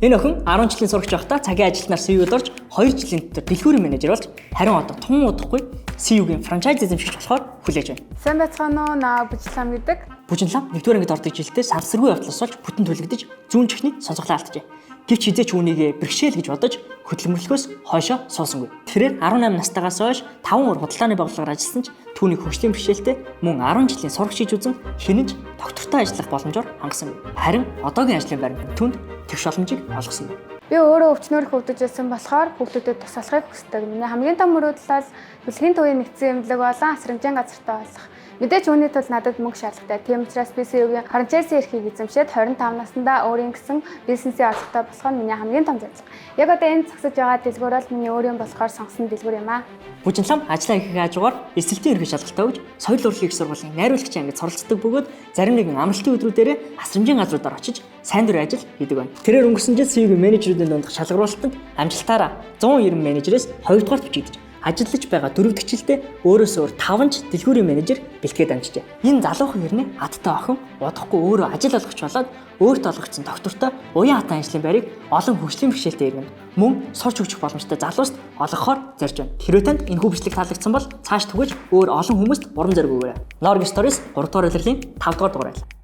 Энэ охин 10 жилийн сурагч байхдаа цагийн ажилтнаар CU-д орж 2 жилийн дотор дэлгүүрийн менежер болж харин одоо тун удахгүй CU-гийн франчайз эзэмшигч болохоор хүлээж байна. Сайн байцгаана уу? Наа Бүжлам гэдэг. Бүжинлам 1-р ангид ордог жилдээ сансаргүй явдлаас болж бүтэн төлөгдөж зүүн чихний сонцоглоо алджээ. Гэвч хизээч үүнийг бэрхшээл гэж бодож хөдөлмөрлөхөөс хойшоо суусангүй. Тэрээр 18 настайгаас хойш 5 ор худалдааны байгууллагаар ажилласан ч түүний хөгжлийн бэрхшээлтэй мөн 10 жилийн сурагч хийж үзэн хинэж доктортой ажиллах боломжоор хангасангүй. Харин одоогийн ажлын байр түнд тэгш боломжийг олгосон. Би өөрөө өвчнөр хөгдөж байсан болохоор хүүхдүүдэд тусалахыг хүсдэг. Миний хамгийн том мөрөөдөл бол дэлхийн төвийн нэгдсэн эмнэлэг болон асрамжийн газартай болох. Мэдээж үүний тулд надад мөнгө шаардлагатай. Тийм учраас би CU-гийн франчайзи эрхийг эзэмшээд 25 наснда өөрийн гэсэн бизнесийн орлоготой болох нь миний хамгийн том зорилго. Яг одоо энэ зогсож байгаа дэлгүүр бол миний өөрийн болохоор сонгосон дэлгүүр юм аа. Бүжинлам ажлаа хийх хажуугаар эсэлтийн ерхий шалгалтаа өгж соёл урлагийн их сургуулийн найруулагчийн ангид суралцдаг бөгөөд зарим нэгэн амралтын өдрүүдээр асрамжийн газруудаар очиж сайн дурын ажил хийдэг байна. Тэрээр өнгөрсөн жил CU-гийн менежерүүдийн дундх шалгаруулалтанд амжилтаараа 190 менежерээс 2 дугаар төвчигдэж ажиллаж байгаа 4 дэгчилдээ өөрөөсөө 5 дэлгүүрийн менежер бэлтгээд амжижээ. Энэ залуухан хэрний хаттай охин удахгүй өөрөө ажил олгогч болоод өөртөө олгогдсон доктортой уян хатан ажлын байрыг олон хөгжлийн бэрхшээлтэй иргэнд мөн сурч өгчих боломжтой залууст олгохоор зорж байна. Хэрвээ танд энэхүү бичлэг таалагдсан бол цааш түгэж өөр олон хүмүүст урам зориг өгөөрэй. Norge Stories 3 дугаар улирлын 5 дугаар дугаар байл.